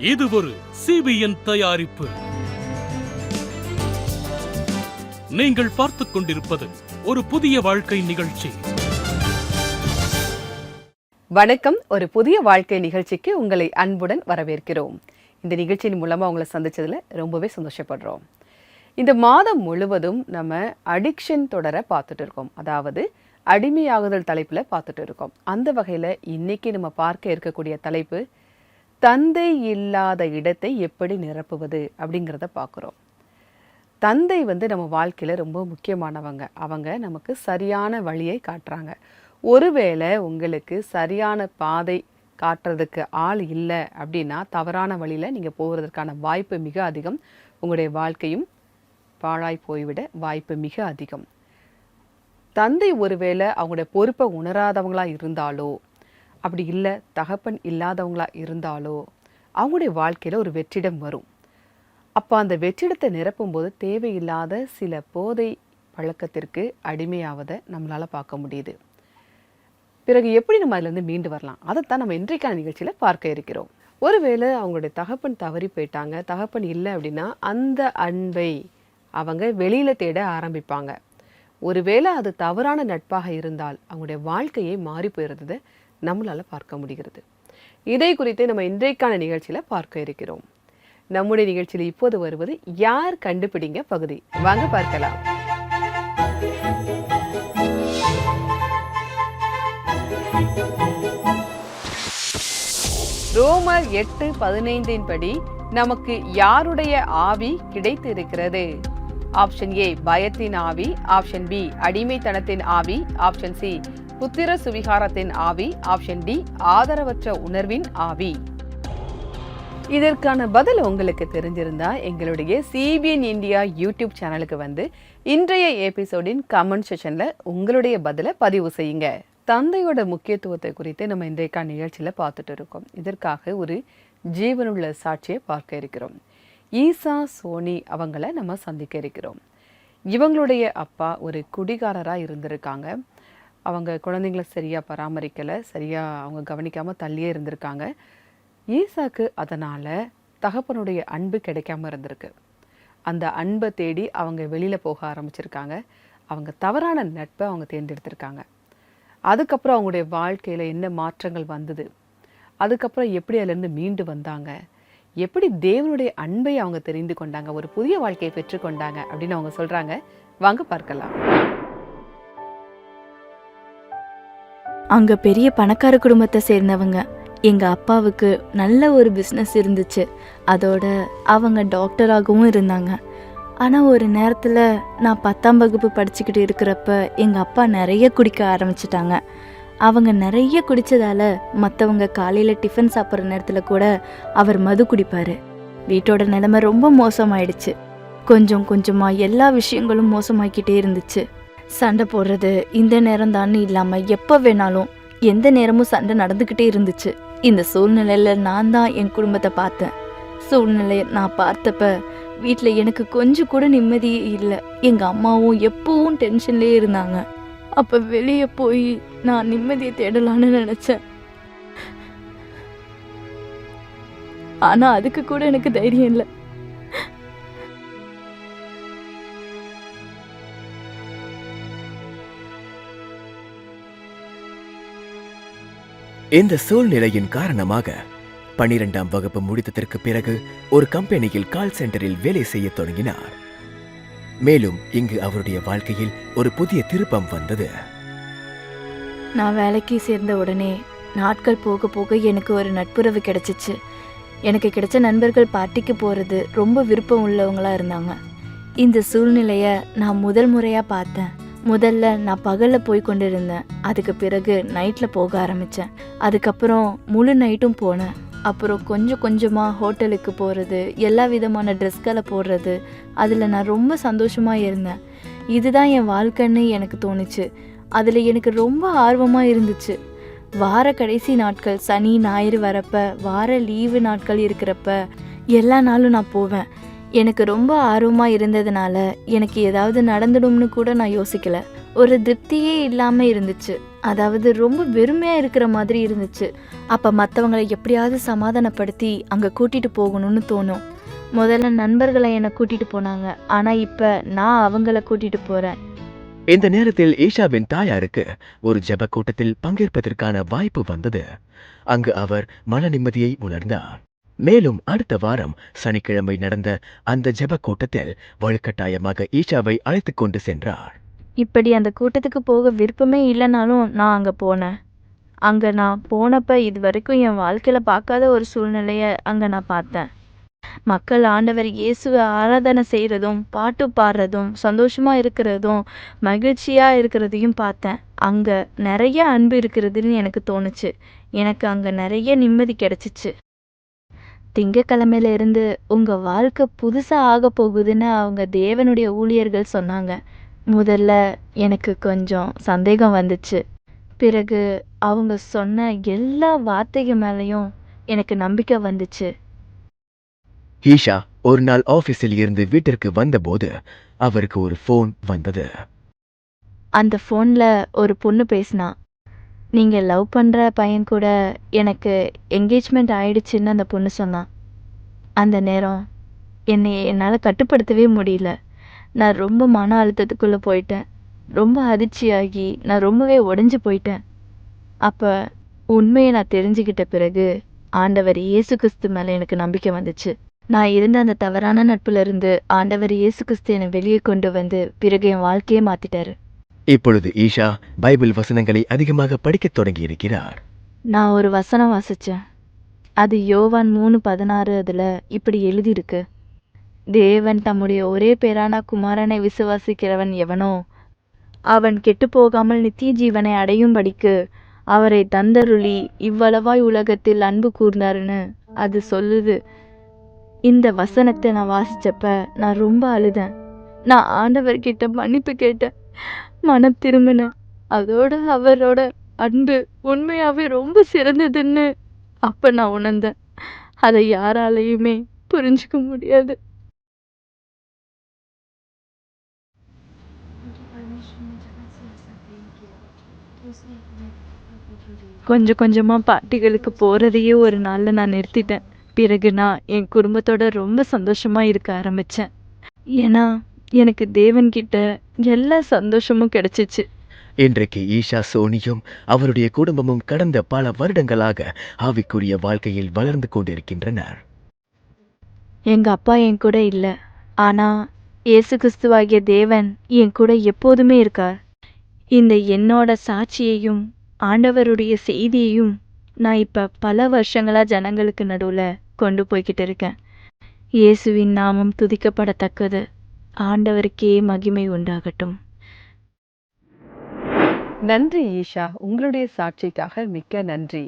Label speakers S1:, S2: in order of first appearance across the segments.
S1: இது ஒரு CBN தயாரிப்பு. நீங்கள் பார்த்துக் கொண்டிருப்பது ஒரு புதிய வாழ்க்கை நிகழ்ச்சி.
S2: வணக்கம். ஒரு புதிய வாழ்க்கை நிகழ்ச்சிக்கு உங்களை அன்புடன் வரவேற்கிறோம். இந்த நிகழ்ச்சியின் மூலமா உங்களை சந்திச்சதுல ரொம்பவே சந்தோஷப்படுறோம். இந்த மாதம் முழுவதும் நம்ம அடிக்ஷன் தொடர பார்த்துட்டு இருக்கோம். அதாவது அடிமையாகுதல் தலைப்புல பார்த்துட்டு இருக்கோம். அந்த வகையில இன்னைக்கு நம்ம பார்க்க இருக்கக்கூடிய தலைப்பு தந்தை இல்லாத இடத்தை எப்படி நிரப்புவது அப்படிங்கிறத பார்க்குறோம். தந்தை நம்ம வாழ்க்கையில் ரொம்ப முக்கியமானவங்க. அவங்க நமக்கு சரியான வழியை காட்டுறாங்க. ஒருவேளை உங்களுக்கு சரியான பாதை காட்டுறதுக்கு ஆள் இல்லை அப்படின்னா தவறான வழியில் நீங்கள் போகிறதுக்கான வாய்ப்பு மிக அதிகம். உங்களுடைய வாழ்க்கையும் பாழாய் போய்விட வாய்ப்பு மிக அதிகம். தந்தை ஒருவேளை அவங்களுடைய பொறுப்பை உணராதவங்களா இருந்தாலோ, அப்படி இல்லை தகப்பன் இல்லாதவங்களா இருந்தாலோ, அவங்களுடைய வாழ்க்கையில் ஒரு வெற்றிடம் வரும். அப்போ அந்த வெற்றிடத்தை நிரப்பும்போது தேவையில்லாத சில போதை பழக்கத்திற்கு அடிமையாவதை நம்மளால் பார்க்க முடியுது. பிறகு எப்படி நம்ம அதிலேருந்து மீண்டு வரலாம், அதைத்தான் நம்ம இன்றைக்கான நிகழ்ச்சியில் பார்க்க இருக்கிறோம். ஒருவேளை அவங்களுடைய தகப்பன் தவறி போயிட்டாங்க, தகப்பன் இல்லை அப்படின்னா அந்த அன்பை அவங்க வெளியில் தேட ஆரம்பிப்பாங்க. ஒருவேளை அது தவறான நட்பாக இருந்தால் அவங்களுடைய வாழ்க்கையை மாறி போயிருந்ததை நம்மளால் பார்க்க முடிகிறது. இதை குறித்து நம்ம இன்றைக்கான நிகழ்ச்சியில் பார்க்க இருக்கிறோம். நம்முடைய நிகழ்ச்சியில் இப்போது வருவது யார் கண்டுபிடிங்க பகுதி. வாங்க பார்க்கலாம். ரோமர் 8:15 படி நமக்கு யாருடைய ஆவி கிடைத்து இருக்கிறது? ஆப்ஷன் ஏ பயத்தின் ஆவி, ஆப்ஷன் பி அடிமைத்தனத்தின் ஆவி, ஆப்ஷன் சி புத்திர சுவிகாரத்தின் ஆவி, ஆப்ஷன் டி ஆதரவற்ற உணர்வின் ஆவி. இதற்கான பதில் உங்களுக்கு தெரிஞ்சிருந்தா எங்களுடைய CBN இந்தியா யூடியூப் சேனலுக்கு வந்து இன்றைய எபிசோடின் கமெண்ட் செஷன்ல உங்களுடைய பதிலை பதிவு செய்யுங்க. தந்தையோட முக்கியத்துவத்தை குறித்து நம்ம இன்றைக்கான நிகழ்ச்சியில பார்த்துட்டு இருக்கோம். இதற்காக ஒரு ஜீவனுள்ள சாட்சியை பார்க்க இருக்கிறோம். ஈசா சோனி அவங்கள நம்ம சந்திக்க இருக்கிறோம். இவங்களுடைய அப்பா ஒரு குடிகாரராக இருந்திருக்காங்க. அவங்க குழந்தைங்களை சரியாக பராமரிக்கலை, சரியாக அவங்க கவனிக்காமல் தள்ளியே இருந்திருக்காங்க. ஈசாக்கு அதனால் தகப்பனுடைய அன்பு கிடைக்காம இருந்திருக்கு. அந்த அன்பை தேடி அவங்க வெளியில் போக ஆரம்பிச்சிருக்காங்க. அவங்க தவறான நட்பை அவங்க தேர்ந்தெடுத்திருக்காங்க. அதுக்கப்புறம் அவங்களுடைய வாழ்க்கையில் என்ன மாற்றங்கள் வந்தது, அதுக்கப்புறம் எப்படி அதிலேருந்து மீண்டு வந்தாங்க, எப்படி தேவனுடைய அன்பை அவங்க தெரிந்து கொண்டாங்க, ஒரு புதிய வாழ்க்கையை பெற்றுக்கொண்டாங்க அப்படின்னு அவங்க சொல்றாங்க. வாங்க பார்க்கலாம்.
S3: அங்க பெரிய பணக்கார குடும்பத்தை சேர்ந்தவங்க. எங்க அப்பாவுக்கு நல்ல ஒரு பிஸ்னஸ் இருந்துச்சு. அதோட அவங்க டாக்டராகவும் இருந்தாங்க. ஆனா ஒரு நேரத்துல நான் 10ஆம் வகுப்பு படிச்சுக்கிட்டு இருக்கிறப்ப எங்க அப்பா நிறைய குடிக்க ஆரம்பிச்சிட்டாங்க. அவங்க நிறைய குடித்ததால மற்றவங்க காலையில் டிஃபன் சாப்பிட்ற நேரத்தில் கூட அவர் மது குடிப்பார். வீட்டோட நிலைமை ரொம்ப மோசமாயிடுச்சு. கொஞ்சம் கொஞ்சமாக எல்லா விஷயங்களும் மோசமாக்கிட்டே இருந்துச்சு. சண்டை போடுறது இந்த நேரம் தான் இல்லாமல் எப்போ வேணாலும் எந்த நேரமும் சண்டை நடந்துக்கிட்டே இருந்துச்சு. இந்த சூழ்நிலையில் நான் தான் என் குடும்பத்தை பார்த்தேன். சூழ்நிலையை நான் பார்த்தப்ப வீட்டில் எனக்கு கொஞ்சம் கூட நிம்மதியே இல்லை. எங்கள் அம்மாவும் எப்பவும் டென்ஷன்லேயே இருந்தாங்க. அப்போ வெளியே போய் நான் நிம்மதியை தேடலான்னு நினச்சேன். ஆனால் அதுக்கு கூட எனக்கு தைரியம் இல்லை.
S4: இந்த சூழ்நிலையின் காரணமாக 12ஆம் வகுப்பு முடித்ததற்கு பிறகு ஒரு கம்பெனியில் கால் சென்டரில் வேலை செய்ய தொடங்கினார். மேலும் இங்கு அவருடைய வாழ்க்கையில் ஒரு புதிய திருப்பம் வந்தது.
S3: நான் வேலைக்கு சேர்ந்த உடனே நாட்கள் போக போக எனக்கு ஒரு நட்புறவு கிடைச்சிச்சு. எனக்கு கிடைச்ச நண்பர்கள் பார்ட்டிக்கு போகிறது ரொம்ப விருப்பம் உள்ளவங்களா இருந்தாங்க. இந்த சூழ்நிலையை நான் முதல் முறையாக பார்த்தேன். முதல்ல நான் பகலில் போய் கொண்டு இருந்தேன். அதுக்கு பிறகு நைட்டில் போக ஆரம்பித்தேன். அதுக்கப்புறம் முழு நைட்டும் போனேன். அப்புறம் கொஞ்சம் கொஞ்சமாக ஹோட்டலுக்கு போகிறது, எல்லா விதமான ட்ரெஸ்களை போடுறது, அதில் நான் ரொம்ப சந்தோஷமாக இருந்தேன். இதுதான் என் வாழ்க்கைன்னு எனக்கு தோணுச்சு. அதில் எனக்கு ரொம்ப ஆர்வமாக இருந்துச்சு. வார கடைசி நாட்கள், சனி ஞாயிறு வரப்ப, வார லீவு நாட்கள் இருக்கிறப்ப எல்லா நாளும் நான் போவேன். எனக்கு ரொம்ப ஆர்வமாக இருந்ததுனால எனக்கு ஏதாவது நடந்துடும்னு கூட நான் யோசிக்கலை. ஒரு திருப்தியே இல்லாமல் இருந்துச்சு. அதாவது ரொம்ப வெறுமையாக இருக்கிற மாதிரி இருந்துச்சு. அப்போ மற்றவங்களை எப்படியாவது சமாதானப்படுத்தி அங்கே கூட்டிகிட்டு போகணும்னு தோணும். முதல்ல நண்பர்களை என்னை கூட்டிகிட்டு போனாங்க, ஆனால் இப்போ நான் அவங்கள கூட்டிகிட்டு போகிறேன்.
S4: இந்த நேரத்தில் ஈஷாவின் தாயாருக்கு ஒரு ஜெப கூட்டத்தில் பங்கேற்பதற்கான வாய்ப்பு வந்தது. அங்கு அவர் மன நிம்மதியை உணர்ந்தார். மேலும் அடுத்த வாரம் சனிக்கிழமை நடந்த அந்த ஜெப கூட்டத்தில் வலுக்கட்டாயமாக ஈஷாவை அழைத்துக் கொண்டு சென்றார்.
S3: இப்படி அந்த கூட்டத்துக்கு போக விருப்பமே இல்லைனாலும் நான் அங்கே போனேன். அங்கே நான் போனப்போ இது வரைக்கும் என் வாழ்க்கையில் பார்க்காத ஒரு சூழ்நிலையை அங்கே நான் பார்த்தேன். மக்கள் ஆண்டவர் இயேசுவை ஆராதனை செய்கிறதும் பாட்டு பாடுறதும் சந்தோஷமாக இருக்கிறதும் மகிழ்ச்சியாக இருக்கிறதையும் பார்த்தேன். அங்கே நிறைய அன்பு இருக்கிறதுன்னு எனக்கு தோணுச்சு. எனக்கு அங்கே நிறைய நிம்மதி கிடைச்சிச்சு. திங்கக்கிழமையில இருந்து உங்கள் வாழ்க்கை புதுசாக ஆக போகுதுன்னு அவங்க தேவனுடைய ஊழியர்கள் சொன்னாங்க. முதல்ல எனக்கு கொஞ்சம் சந்தேகம் வந்துச்சு. பிறகு அவங்க சொன்ன எல்லா வார்த்தைகள் மேலேயும் எனக்கு நம்பிக்கை வந்துச்சு.
S4: ஈஷா ஒரு நாள் ஆபீஸில் இருந்து வீட்டிற்கு வந்தபோது அவருக்கு ஒரு ஃபோன் வந்தது.
S3: அந்த ஃபோனில் ஒரு பொண்ணு பேசினா. நீங்கள் லவ் பண்ணுற பையன் கூட எனக்கு என்கேஜ்மெண்ட் ஆயிடுச்சுன்னு அந்த பொண்ணு சொன்னான். அந்த நேரம் என்னை என்னால் கட்டுப்படுத்தவே முடியல. நான் ரொம்ப மன அழுத்தத்துக்குள்ளே போயிட்டேன். ரொம்ப அதிர்ச்சியாகி நான் ரொம்பவே உடைஞ்சு போயிட்டேன். அப்போ உண்மையை நான் தெரிஞ்சுக்கிட்ட பிறகு ஆண்டவர் இயேசு கிறிஸ்து மேலே எனக்கு நம்பிக்கை வந்துச்சு. நான் இருந்த அந்த தவறான நட்புலேருந்து ஆண்டவர் இயேசு கிறிஸ்து என்னை வெளியே கொண்டு வந்து பிறகு என் வாழ்க்கையே மாற்றிட்டாரு.
S4: இப்பொழுது ஈஷா பைபிள் வசனங்களை அதிகமாக படிக்கத் தொடங்கி இருக்கிறார்.
S3: நான் ஒரு வசனம் வாசித்தேன். அது யோவான் 3:16. அதில் இப்படி எழுதியிருக்கு: தேவன் தம்முடைய ஒரே பேரான குமாரனை விசுவாசிக்கிறவன் எவனோ அவன் கெட்டுப்போகாமல் நித்திய ஜீவனை அடையும்படிக்கு அவரை தந்தருளி இவ்வளவாய் உலகத்தில் அன்பு கூர்ந்தாருன்னு அது சொல்லுது. இந்த வசனத்தை நான் வாசிச்சப்ப நான் ரொம்ப அழுதேன். நான் ஆண்டவர்கிட்ட மன்னிப்பு கேட்டேன், மனம் திரும்பினேன். அதோட அவரோட அன்பு உண்மையாகவே ரொம்ப சிறந்ததுன்னு அப்போ நான் உணர்ந்தேன். அதை யாராலையுமே புரிஞ்சுக்க முடியாது. கொஞ்சம் கொஞ்சமாக பார்ட்டிகளுக்கு போகிறதையே ஒரு நாளில் நான் நிறுத்திட்டேன். பிறகு நான் என் குடும்பத்தோட ரொம்ப சந்தோஷமாக இருக்க ஆரம்பித்தேன். ஏன்னா எனக்கு தேவன்கிட்ட எல்லா சந்தோஷமும் கிடைச்சிச்சு.
S4: இன்றைக்கு ஈஷா சோனியும் அவருடைய குடும்பமும் கடந்த பல வருடங்களாக ஆவிக்குரிய வாழ்க்கையில் வளர்ந்து கொண்டிருக்கின்றனர்.
S3: எங்கள் அப்பா என் கூட இல்லை, ஆனால் இயேசு கிறிஸ்துவாகிய தேவன் என் கூட எப்போதுமே இருக்கார். இந்த என்னோட சாட்சியையும் ஆண்டவருடைய செய்தியையும் நான் இப்போ பல வருஷங்களாக ஜனங்களுக்கு நடுவில் கொண்டு போய்கிட்டு இருக்கேன். இயேசுவின் நாமம் துதிக்கப்படத்தக்கது. ஆண்டவருக்கே மகிமை உண்டாகட்டும்.
S2: நன்றி ஈஷா, உங்களுடைய சாட்சிக்காக மிக்க நன்றி.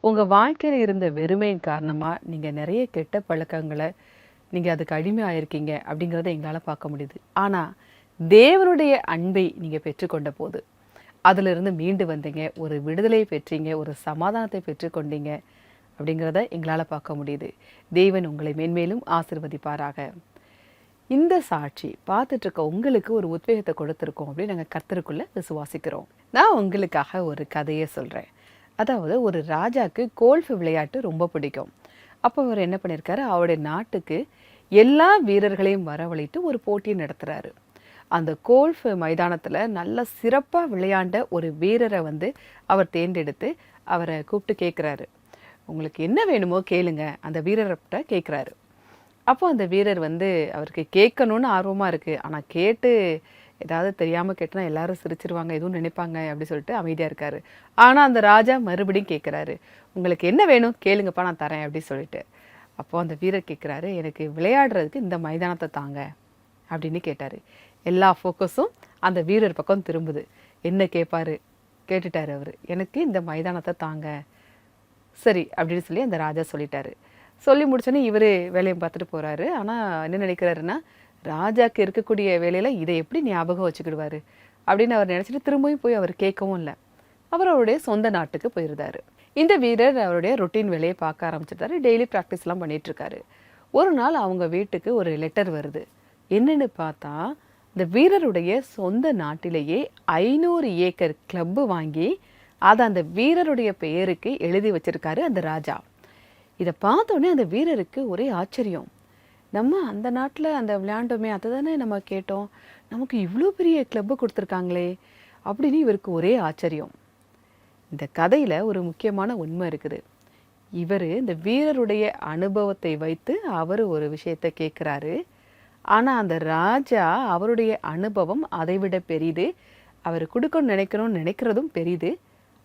S2: உங்கள் வாழ்க்கையில் இருந்த வெறுமையின் காரணமாக நீங்கள் நிறைய கெட்ட பழக்கங்களை நீங்கள் அதுக்கு அடிமையாயிருக்கீங்க அப்படிங்கிறத எங்களால் பார்க்க முடியுது. ஆனால் தேவனுடைய அன்பை நீங்கள் பெற்றுக்கொண்ட போது அதிலிருந்து மீண்டு வந்தீங்க, ஒரு விடுதலையை பெற்றீங்க, ஒரு சமாதானத்தை பெற்றுக்கொண்டீங்க அப்படிங்கிறத எங்களால் பார்க்க முடியுது. தேவன் உங்களை மேன்மேலும் ஆசீர்வதிப்பாராக. இந்த சாட்சி பார்த்துட்டு இருக்க உங்களுக்கு ஒரு உத்வேகத்தை கொடுத்துருக்கோம் அப்படின்னு நாங்கள் கர்த்தருக்குள்ளே விசுவாசிக்கிறோம். நான் உங்களுக்காக ஒரு கதையை சொல்கிறேன். அதாவது ஒரு ராஜாவுக்கு கோல்ஃப் விளையாட்டு ரொம்ப பிடிக்கும். அப்போ அவர் என்ன பண்ணியிருக்காரு, அவருடைய நாட்டுக்கு எல்லா வீரர்களையும் வரவழைத்து ஒரு போட்டியை நடத்துகிறாரு. அந்த கோல்ஃப் மைதானத்தில் நல்ல சிறப்பாக விளையாண்ட ஒரு வீரரை அவர் தேர்ந்தெடுத்து அவரை கூப்பிட்டு கேட்குறாரு, உங்களுக்கு என்ன வேணுமோ கேளுங்க, அந்த வீரர்கிட்ட கேட்குறாரு. அப்போ அந்த வீரர் அவருக்கு கேட்கணுன்னு ஆர்வமாக இருக்குது, ஆனால் கேட்டு ஏதாவது தெரியாமல் கேட்டனா எல்லாரும் சிரிச்சிருவாங்க, எதுவும் நினைப்பாங்க அப்படி சொல்லிட்டு அமைதியாக இருக்காரு. ஆனால் அந்த ராஜா மறுபடியும் கேட்குறாரு, உங்களுக்கு என்ன வேணும் கேளுங்கப்பா, நான் தரேன் அப்படி சொல்லிட்டு. அப்போது அந்த வீரர் கேட்குறாரு, எனக்கு விளையாடுறதுக்கு இந்த மைதானத்தை தாங்க அப்படின்னு கேட்டார். எல்லா ஃபோக்கஸும் அந்த வீரர் பக்கம் திரும்புது. என்ன கேட்டுட்டாரு அவர், எனக்கு இந்த மைதானத்தை தாங்க. சரி அப்படின்னு சொல்லி அந்த ராஜா சொல்லிட்டாரு. சொல்லி முடிச்சோன்னே இவர் வேலையை பார்த்துட்டு போகிறாரு. ஆனால் என்ன நினைக்கிறாருன்னா, ராஜாக்கு இருக்கக்கூடிய வேலையில் இதை எப்படி ஞாபகம் வச்சுக்கிடுவார் அப்படின்னு அவர் நினச்சிட்டு திரும்பியும் போய் அவர் கேட்கவும் இல்லை. அவர் அவருடைய சொந்த நாட்டுக்கு போயிருந்தார். இந்த வீரர் அவருடைய ரொட்டீன் வேலையை பார்க்க ஆரம்பிச்சிட்டாரு. டெய்லி ப்ராக்டிஸ்லாம் பண்ணிகிட்ருக்காரு. ஒரு நாள் அவங்க வீட்டுக்கு ஒரு லெட்டர் வருது. என்னென்னு பார்த்தா இந்த வீரருடைய சொந்த நாட்டிலேயே 500 ஏக்கர் கிளப்பு வாங்கி அதை அந்த வீரருடைய பெயருக்கு எழுதி வச்சிருக்காரு அந்த ராஜா. இதை பார்த்தோன்னே அந்த வீரருக்கு ஒரே ஆச்சரியம். நம்ம அந்த நாட்டில் அந்த விளையாண்டோமே, அதை தானே நம்ம கேட்டோம், நமக்கு இவ்வளோ பெரிய கிளப்பு கொடுத்துருக்காங்களே அப்படின்னு இவருக்கு ஒரே ஆச்சரியம். இந்த கதையில் ஒரு முக்கியமான உண்மை இருக்குது. இவர் இந்த வீரருடைய அனுபவத்தை வைத்து அவர் ஒரு விஷயத்தை கேட்குறாரு. ஆனால் அந்த ராஜா அவருடைய அனுபவம் அதை விட பெரிது. அவர் கொடுக்கணும்னு நினைக்கிறதும் பெரிது.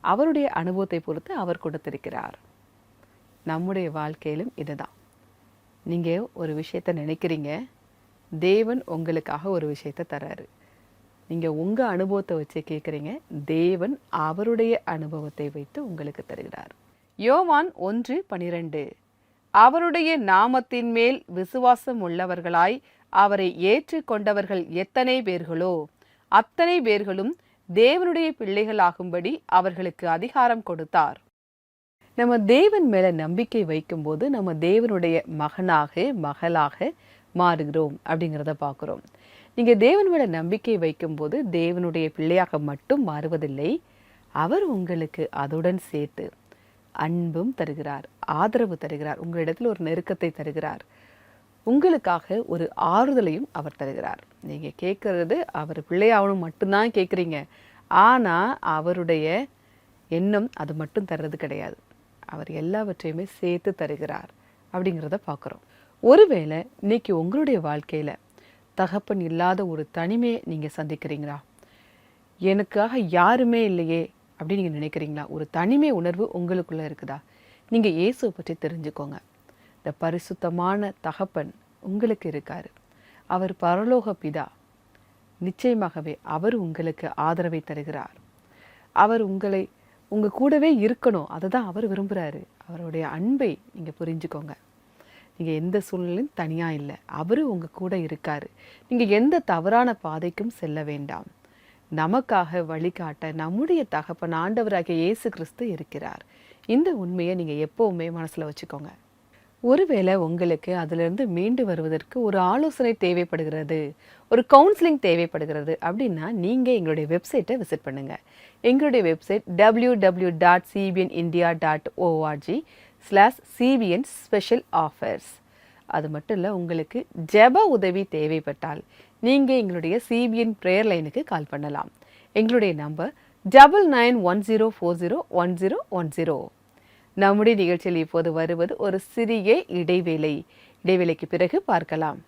S2: அவருடைய அனுபவத்தை பொறுத்து அவர் கொடுத்திருக்கிறார். நம்முடைய வாழ்க்கையிலும் இதுதான். நீங்கள் ஒரு விஷயத்தை நினைக்கிறீங்க, தேவன் உங்களுக்காக ஒரு விஷயத்தை தர்றாரு. நீங்கள் உங்கள் அனுபவத்தை வச்சு கேட்குறீங்க, தேவன் அவருடைய அனுபவத்தை வைத்து உங்களுக்கு தருகிறார். யோவான் 1:12 அவருடைய நாமத்தின் மேல் விசுவாசம் உள்ளவர்களாய் அவரை ஏற்றுக்கொண்டவர்கள் எத்தனை பேர்களோ அத்தனை பேர்களும் தேவனுடைய பிள்ளைகளாகும்படி அவர்களுக்கு அதிகாரம் கொடுத்தார். நம்ம தேவன் மேலே நம்பிக்கை வைக்கும்போது நம்ம தேவனுடைய மகனாக மகளாக மாறுகிறோம் அப்படிங்கிறத பார்க்குறோம். நீங்கள் தேவன் மேலே நம்பிக்கை வைக்கும்போது தேவனுடைய பிள்ளையாக மட்டும் மாறுவதில்லை, அவர் உங்களுக்கு அதுடன் சேர்த்து அன்பும் தருகிறார், ஆதரவு தருகிறார், உங்களிடத்தில் ஒரு நெருக்கத்தை தருகிறார், உங்களுக்காக ஒரு ஆறுதலையும் அவர் தருகிறார். நீங்கள் கேட்குறது அவர் பிள்ளையாகணும் மட்டும்தான் கேட்குறீங்க, ஆனால் அவருடைய எண்ணம் அது மட்டும் தர்றது கிடையாது, அவர் எல்லாவற்றையுமே சேர்த்து தருகிறார் அப்படிங்கிறத பார்க்குறோம். ஒருவேளை இன்னைக்கு உங்களுடைய வாழ்க்கையில் தகப்பன் இல்லாத ஒரு தனிமையை நீங்கள் சந்திக்கிறீங்களா? எனக்காக யாருமே இல்லையே அப்படின்னு நீங்கள் நினைக்கிறீங்களா? ஒரு தனிமை உணர்வு உங்களுக்குள்ளே இருக்குதா? நீங்கள் இயேசுவை பற்றி தெரிஞ்சுக்கோங்க. இந்த பரிசுத்தமான தகப்பன் உங்களுக்கு இருக்கார். அவர் பரலோக பிதா. நிச்சயமாகவே அவர் உங்களுக்கு ஆதரவை தருகிறார். அவர் உங்கள் கூடவே இருக்கணும், அதை தான் அவர் விரும்புகிறாரு. அவருடைய அன்பை நீங்கள் புரிஞ்சுக்கோங்க. நீங்கள் எந்த சூழ்நிலையும் தனியாக இல்லை, அவர் உங்கள் கூட இருக்கார். நீங்கள் எந்த தவறான பாதைக்கும் செல்ல வேண்டாம். நமக்காக வழிகாட்ட நம்முடைய தகப்பன் ஆண்டவராகிய இயேசு கிறிஸ்து இருக்கிறார். இந்த உண்மையை நீங்கள் எப்போவுமே மனசில் வச்சுக்கோங்க. ஒருவேளை உங்களுக்கு அதிலிருந்து மீண்டு வருவதற்கு ஒரு ஆலோசனை தேவைப்படுகிறது, ஒரு கவுன்சிலிங் தேவைப்படுகிறது அப்படின்னா நீங்கள் எங்களுடைய வெப்சைட்டை விசிட் பண்ணுங்கள். எங்களுடைய வெப்சைட் www.cbnindia.org/cbn-special-offers. அது மட்டும் இல்லை, உங்களுக்கு ஜெப உதவி தேவைப்பட்டால் நீங்கள் எங்களுடைய சிபிஎன் ப்ரேயர் லைனுக்கு கால் பண்ணலாம். எங்களுடைய நம்பர் 9910401010. நம்முடைய நிகழ்ச்சியில் இப்போது வருவது ஒரு சிறிய இடைவேளை. இடைவேளைக்கு பிறகு பார்க்கலாம்.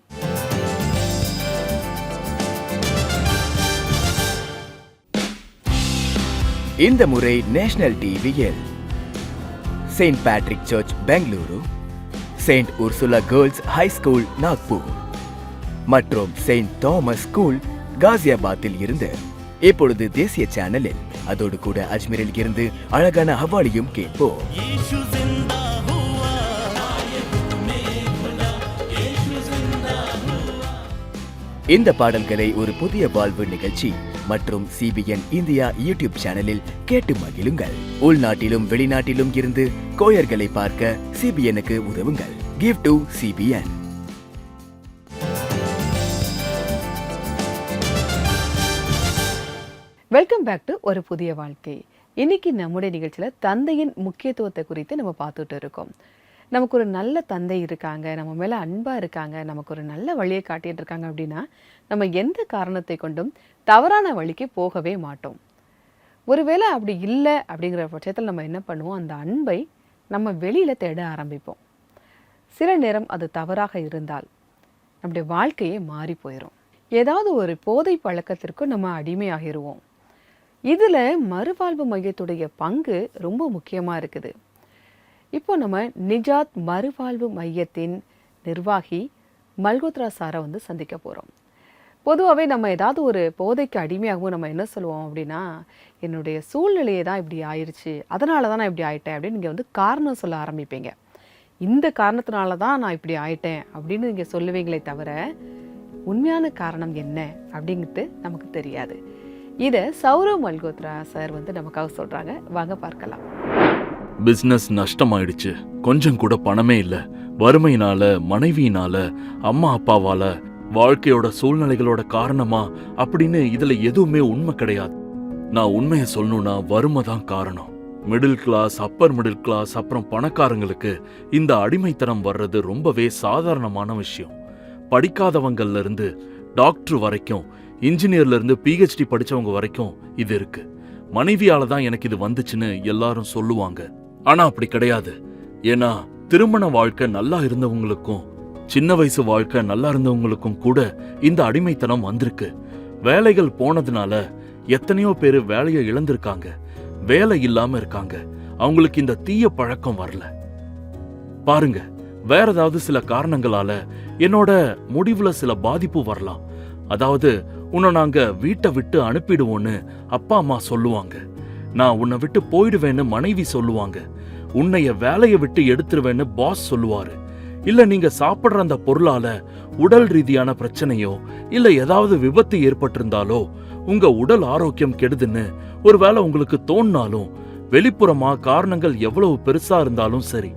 S4: இந்த முறை நேஷனல் டிவியில் Saint Patrick church Bengaluru, Saint Ursula girls high school Nagpur மற்றும் செயின்ட் தாமஸ் ஸ்கூல் காசியாபாத்தில் இருந்து இப்பொழுது தேசிய சேனலில், அதோடு கூட அஜ்மீரில் இருந்து அழகான ஹவாலியும் கேட்போம். இந்த பாடல்களை ஒரு புதிய வாழ்வு நிகழ்ச்சி மற்றும் சிபிஎன் இந்தியா யூடியூப் சேனலில் கேட்டு மகிழுங்கள். உள்நாட்டிலும் வெளிநாட்டிலும் இருந்து கோயர்களை பார்க்க சிபிஎனுக்கு உதவுங்கள். Give to CBN.
S2: Welcome back to ஒரு புதிய வாழ்க்கை. இன்னைக்கு நம்முடைய நிகழ்ச்சியில் தந்தையின் முக்கியத்துவத்தை குறித்து நம்ம பார்த்துட்டு இருக்கோம். நமக்கு ஒரு நல்ல தந்தை இருக்காங்க, நம்ம மேலே அன்பாக இருக்காங்க, நமக்கு ஒரு நல்ல வழியை காட்டிட்டு இருக்காங்க அப்படின்னா நம்ம எந்த காரணத்தை கொண்டும் தவறான வழிக்கு போகவே மாட்டோம். ஒருவேளை அப்படி இல்லை அப்படிங்கிற பட்சத்தில் நம்ம என்ன பண்ணுவோம், அந்த அன்பை நம்ம வெளியில் தேட ஆரம்பிப்போம். சில நேரம் அது தவறாக இருந்தால் நம்முடைய வாழ்க்கையே மாறி போயிடும். ஏதாவது ஒரு போதை பழக்கத்திற்கு நம்ம அடிமையாகிடுவோம். இதில் மறுவாழ்வு மையத்துடைய பங்கு ரொம்ப முக்கியமாக இருக்குது. இப்போ நம்ம நிஜாத் மறுவாழ்வு மையத்தின் நிர்வாகி மல்கோத்ரா சாரை சந்திக்க போகிறோம். பொதுவாகவே நம்ம ஏதாவது ஒரு போதைக்கு அடிமையாகவும் நம்ம என்ன சொல்லுவோம் அப்படின்னா, என்னுடைய சூழ்நிலையை தான் இப்படி ஆயிடுச்சு, அதனால தான் நான் இப்படி ஆயிட்டேன் அப்படின்னு நீங்கள் காரணம் சொல்ல ஆரம்பிப்பீங்க. இந்த காரணத்தினால தான் நான் இப்படி ஆயிட்டேன் அப்படின்னு நீங்கள் சொல்லுவீங்களே தவிர உண்மையான காரணம் என்ன அப்படிங்கிறது நமக்கு தெரியாது. இதை சௌரவ் மல்கோத்ரா சார் நமக்காக சொல்கிறாங்க. வாங்க பார்க்கலாம்.
S5: பிசினஸ் நஷ்டமாயிடுச்சு, கொஞ்சம் கூட பணமே இல்லை, வறுமையினால, மனைவியினால, அம்மா அப்பாவால வாழ்க்கையோட சூழ்நிலைகளோட காரணமா அப்படின்னு இதுல எதுவுமே உண்மை கிடையாது. நான் உண்மையை சொல்லணும்னா வறுமை தான் காரணம். Middle class, upper middle class, அப்புறம் பணக்காரங்களுக்கு இந்த அடிமைத்தனம் வர்றது ரொம்பவே சாதாரணமான விஷயம். படிக்காதவங்கள்ல இருந்து டாக்டர் வரைக்கும், இன்ஜினியர்ல இருந்து PhD படிச்சவங்க வரைக்கும் இது இருக்கு. மனைவியால தான் எனக்கு இது வந்துச்சுன்னு எல்லாரும் சொல்லுவாங்க. ஆனா அப்படி கிடையாது. ஏன்னா திருமண வாழ்க்கை நல்லா இருந்தவங்களுக்கும் சின்ன வயசு வாழ்க்கை நல்லா இருந்தவங்களுக்கும் கூட இந்த அடிமைத்தனம் வந்திருக்கு. வேலைகள் போனதுனால எத்தனையோ பேரு வேலையை இழந்திருக்காங்க, வேலை இல்லாம இருக்காங்க. அவங்களுக்கு இந்த தீய பழக்கம் வரல. பாருங்க, வேற ஏதாவது சில காரணங்களால என்னோட முடிவுல சில பாதிப்பு வரலாம். அதாவது உன்னை நாங்க வீட்டை விட்டு அனுப்பிடுவோன்னு அப்பா அம்மா சொல்லுவாங்க. நான் உன்னை விட்டு போயிடுவேன்னு மனைவி சொல்லுவாங்க. உன்னைய வேலையை விட்டு எடுத்துருவேன்னு பாஸ் சொல்லுவாரு. இல்ல நீங்க சாப்பிடுற அந்த பொருளால உடல் ரீதியான பிரச்சனையோ இல்ல ஏதாவது விபத்து ஏற்பட்டிருந்தாலோ உங்க உடல் ஆரோக்கியம் கெடுதுன்னு ஒருவேளை உங்களுக்கு தோணினாலும், வெளிப்புறமா காரணங்கள் எவ்வளவு பெருசா இருந்தாலும் சரி,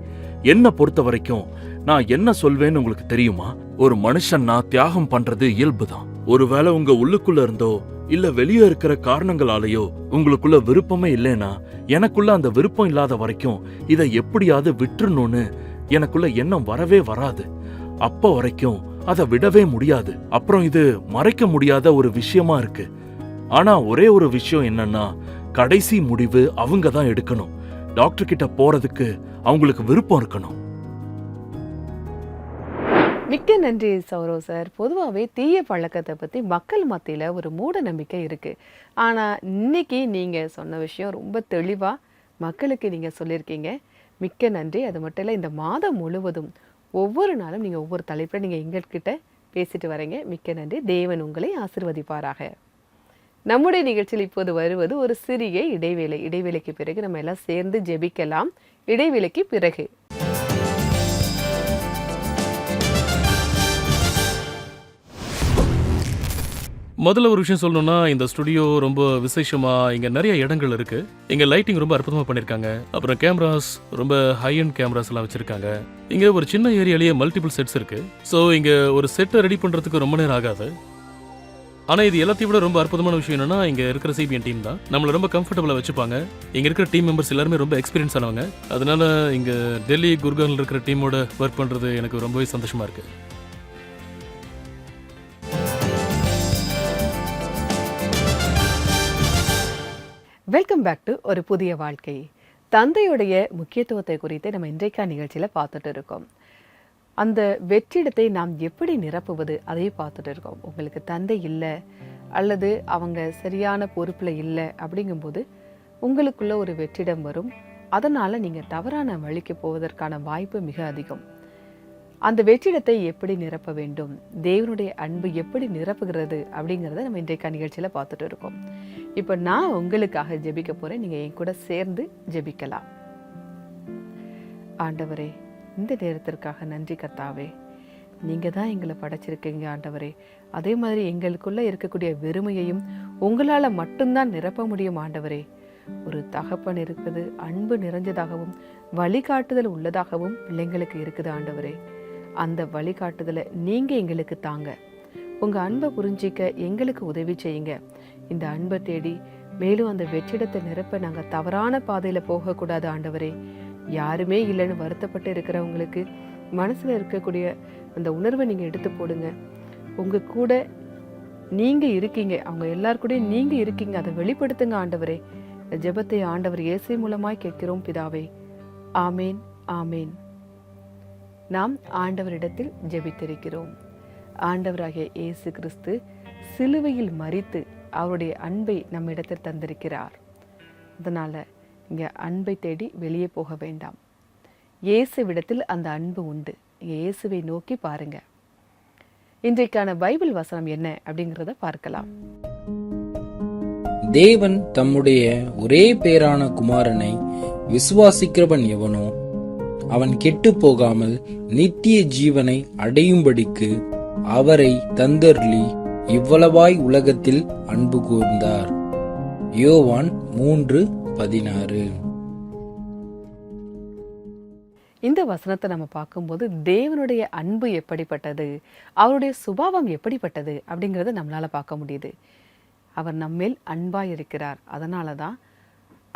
S5: என்ன பொறுத்த வரைக்கும் நான் என்ன சொல்வேன்னு உங்களுக்கு தெரியுமா? ஒரு மனுஷன்னா தியாகம் பண்றது இயல்புதான். ஒருவேளை உங்க உள்ளுக்குள்ள இருந்தோ இல்ல வெளியே இருக்கிற காரணங்களாலேயோ உங்களுக்குள்ள விருப்பமே இல்லைன்னா, எனக்குள்ள அந்த விருப்பம் இல்லாத வரைக்கும் இதை எப்படியாவது விட்டுறணும்னு எனக்குள்ள எண்ணம் வரவே வராது. அப்ப வரைக்கும் அதை விடவே முடியாது. அப்புறம் இது மறைக்க முடியாத ஒரு விஷயமா இருக்கு. ஆனா ஒரே ஒரு விஷயம் என்னன்னா, கடைசி முடிவு அவங்க தான் எடுக்கணும். டாக்டர் கிட்ட போறதுக்கு அவங்களுக்கு விருப்பம் இருக்கணும்.
S2: மிக்க நன்றி சௌரவ் சார். பொதுவாகவே தீய பழக்கத்தை பற்றி மக்கள் மத்தியில் ஒரு மூட நம்பிக்கை இருக்குது. ஆனால் இன்னைக்கு நீங்கள் சொன்ன விஷயம் ரொம்ப தெளிவாக மக்களுக்கு நீங்கள் சொல்லியிருக்கீங்க. மிக்க நன்றி. அது மட்டும் இல்லை, இந்த மாதம் முழுவதும் ஒவ்வொரு நாளும் நீங்கள் ஒவ்வொரு தலைப்பில் நீங்கள் எங்கள்கிட்ட பேசிட்டு வரீங்க. மிக்க நன்றி. தேவன் உங்களை ஆசீர்வதிப்பாராக. நம்முடைய நிகழ்ச்சியில் இப்போது வருவது ஒரு சிறிய இடைவேளை. இடைவேளைக்கு பிறகு நம்ம எல்லாம் சேர்ந்து ஜெபிக்கலாம். இடைவேளைக்கு பிறகு
S1: முதல்ல ஒரு விஷயம் சொல்லணும்னா, இந்த ஸ்டுடியோ ரொம்ப விசேஷமா இங்க நிறைய இடங்கள் இருக்கு. இங்க லைட்டிங் ரொம்ப அற்புதமா பண்ணிருக்காங்க. அப்புறம் கேமராஸ் ரொம்ப ஹை அண்ட் கேமராஸ் எல்லாம் வச்சிருக்காங்க. இங்க ஒரு சின்ன ஏரியாலேயே மல்டிபிள் செட்ஸ் இருக்கு. ஸோ இங்க ஒரு செட்டை ரெடி பண்றதுக்கு ரொம்ப நேரம் ஆகாது. ஆனா இது எல்லாத்தையும் விட ரொம்ப அற்புதமான விஷயம் என்னன்னா, இங்க இருக்கிற CBN டீம் தான் நம்மள ரொம்ப கம்ஃபர்டபுளா வச்சுப்பாங்க. இங்க இருக்கிற டீம் மெம்பர்ஸ் எல்லாருமே ரொம்ப எக்ஸ்பீரியன்ஸ் ஆனவங்க. அதனால இங்க டெல்லி, குர்கான்ல இருக்கிற டீமோட ஒர்க் பண்றது எனக்கு ரொம்பவே சந்தோஷமா இருக்கு.
S2: வெல்கம் பேக் டு ஒரு புதிய வாழ்க்கை. தந்தையுடைய முக்கியத்துவத்தை குறித்து நம்ம இன்றைக்கான நிகழ்ச்சியில் பார்த்துட்டு இருக்கோம். அந்த வெற்றிடத்தை நாம் எப்படி நிரப்புவது அதையும் பார்த்துட்டு இருக்கோம். உங்களுக்கு தந்தை இல்லை அல்லது அவங்க சரியான பொறுப்பில் இல்லை அப்படிங்கும்போது உங்களுக்குள்ள ஒரு வெற்றிடம் வரும். அதனால் நீங்கள் தவறான வழிக்கு போவதற்கான வாய்ப்பு மிக அதிகம். அந்த வெற்றிடத்தை எப்படி நிரப்ப வேண்டும், தேவனுடைய அன்பு எப்படி நிரப்புகிறது அப்படிங்கிறத நம்ம இன்றைக்கான நிகழ்ச்சியில் பார்த்துட்டு இருக்கோம். இப்போ நான் உங்களுக்காக ஜெபிக்க போகிறேன். நீங்கள் என் கூட சேர்ந்து ஜெபிக்கலாம். ஆண்டவரே, இந்த நேரத்திற்காக நன்றி கர்த்தாவே. நீங்கள் தான் எங்களை படைச்சிருக்கீங்க ஆண்டவரே. அதே மாதிரி எங்களுக்குள்ளே இருக்கக்கூடிய வெறுமையையும் உங்களால் மட்டும்தான் நிரப்ப முடியும் ஆண்டவரே. ஒரு தகப்பன் இருக்குது, அன்பு நிறைஞ்சதாகவும் வழிகாட்டுதல் உள்ளதாகவும் பிள்ளைங்களுக்கு இருக்குது ஆண்டவரே. அந்த வழிகாட்டுதலை நீங்கள் எங்களுக்கு தாங்க. உங்கள் அன்பை புரிஞ்சிக்க எங்களுக்கு உதவி செய்யுங்க. இந்த அன்பை தேடி மேலும் அந்த வெற்றிடத்தை நிரப்ப நாங்கள் தவறான பாதையில் போகக்கூடாது ஆண்டவரே. யாருமே இல்லைன்னு வருத்தப்பட்டு இருக்கிறவங்களுக்கு மனசில் இருக்கக்கூடிய அந்த உணர்வை நீங்கள் எடுத்து போடுங்க. உங்கள் கூட நீங்கள் இருக்கீங்க, அவங்க எல்லாருக்கூடையும் நீங்கள் இருக்கீங்க, அதை வெளிப்படுத்துங்க ஆண்டவரே. ஜெபத்தை ஆண்டவர் இயேசு மூலமாய் கேட்கிறோம் பிதாவே. ஆமேன், ஆமேன். நாம் ஆண்டவரிடத்தில் ஜெபித்திருக்கிறோம். ஆண்டவராகிய இயேசு கிறிஸ்து சிலுவையில் மரித்து அவருடைய அன்பை நம்மிடத்தில் தந்திருக்கிறார். அதனால் இங்கே அன்பை தேடி வெளியே போக வேண்டாம். இயேசுவிடத்தில் அந்த அன்பு உண்டு. இயேசுவை நோக்கி பாருங்க. இன்றைக்கான பைபிள் வசனம் என்ன அப்படிங்கிறத பார்க்கலாம்.
S6: தேவன் தம்முடைய ஒரே பேரான குமாரனை விசுவாசிக்கிறவன் எவனோ அவன் கெட்டு போகாமல் நித்திய ஜீவனை அடையும்படிக்கு அவரை தந்தருளி இவ்வளவாய் உலகத்தில் அன்பு கூர்ந்தார். யோவான் 3:16.
S2: இந்த வசனத்தை நம்ம பார்க்கும்போது தேவனுடைய அன்பு எப்படிப்பட்டது, அவருடைய சுபாவம் எப்படிப்பட்டது அப்படிங்கிறத நம்மளால பார்க்க முடியுது. அவர் நம்மேல் அன்பாய் இருக்கிறார். அதனால தான்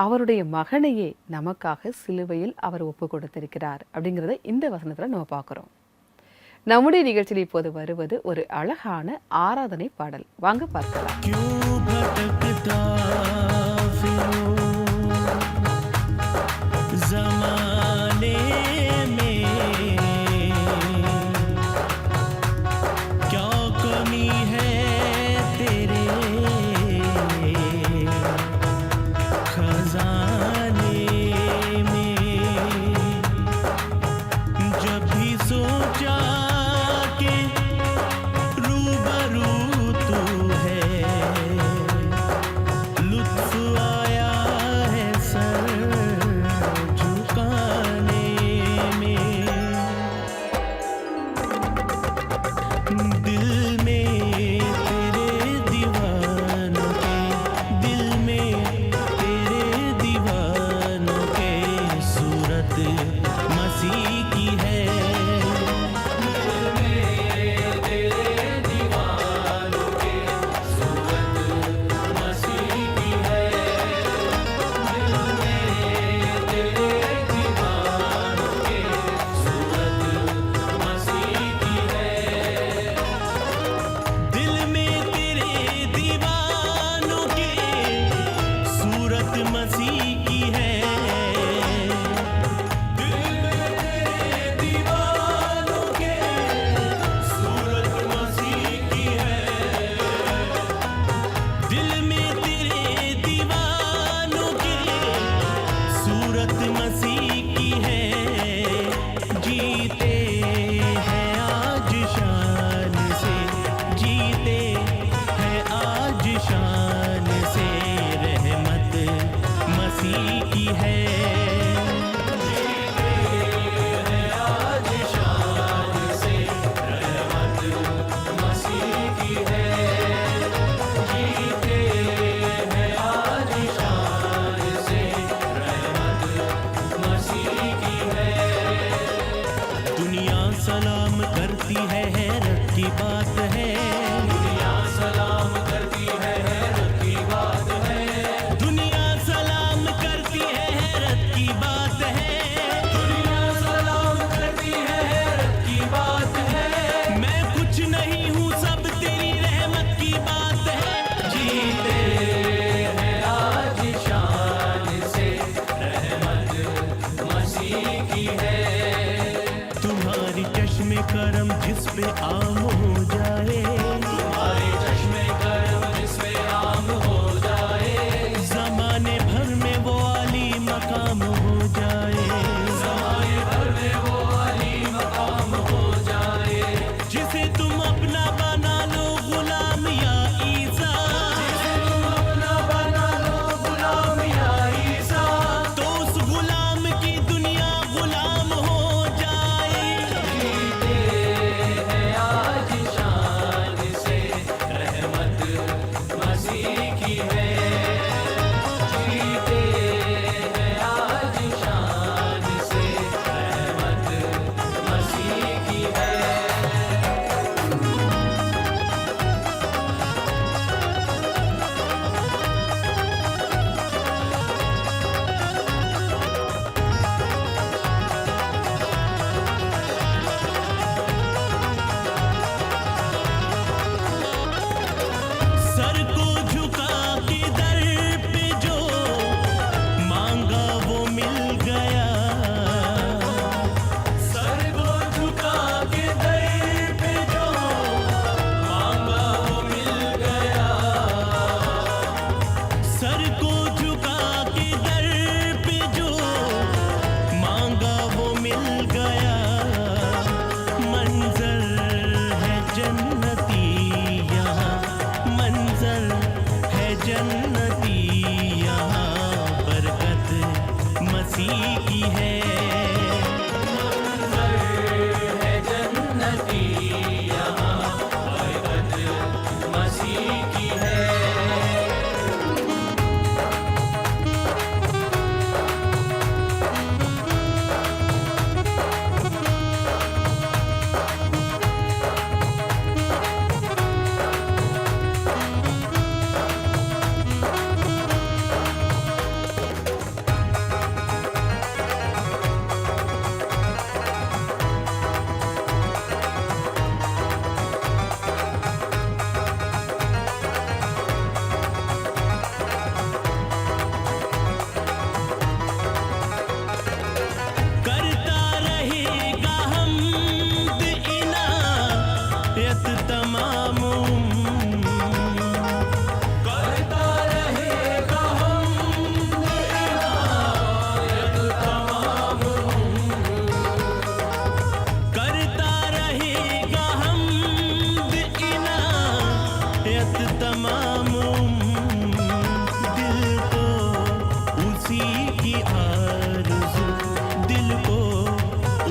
S2: அவருடைய மகனையே நமக்காக சிலுவையில் அவர் ஒப்பு கொடுத்திருக்கிறார் அப்படிங்கிறத இந்த வசனத்தில் நம்ம பார்க்குறோம். நம்முடைய நிகழ்ச்சியில் இப்போது வருவது ஒரு அழகான ஆராதனை பாடல். வாங்க பார்க்கலாம்.
S7: उसी की आरज़ू, दिल को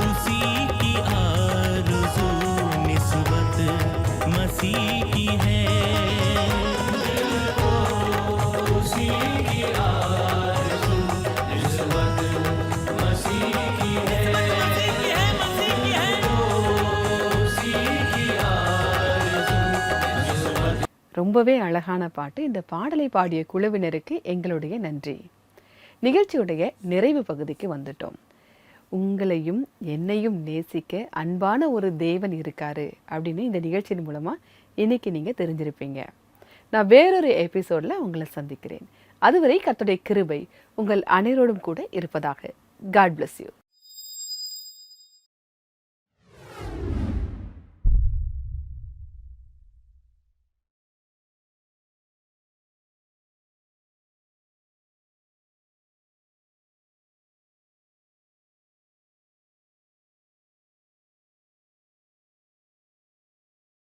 S7: उसी की आरज़ू, निस्बत मसीह की है। दिल को उसी की आरज़ू, निस्बत मसीह की है। मसीह की है, उसी की आरज़ू, निस्बत।
S2: ரொம்பவே அழகான பாட்டு. இந்த பாடலை பாடிய குழுவினருக்கு எங்களுடைய நன்றி. நிகழ்ச்சியுடைய நிறைவு பகுதிக்கு வந்துட்டோம். உங்களையும் என்னையும் நேசிக்க அன்பான ஒரு தேவன் இருக்காரு அப்படின்னு இந்த நிகழ்ச்சியின் மூலமா இன்னைக்கு நீங்க தெரிஞ்சிருப்பீங்க. நான் வேறொரு எபிசோட்ல உங்களை சந்திக்கிறேன். அதுவரை கர்த்தருடைய கிருபை உங்கள் அனைவரோடும் கூட இருப்பதாக. God bless you.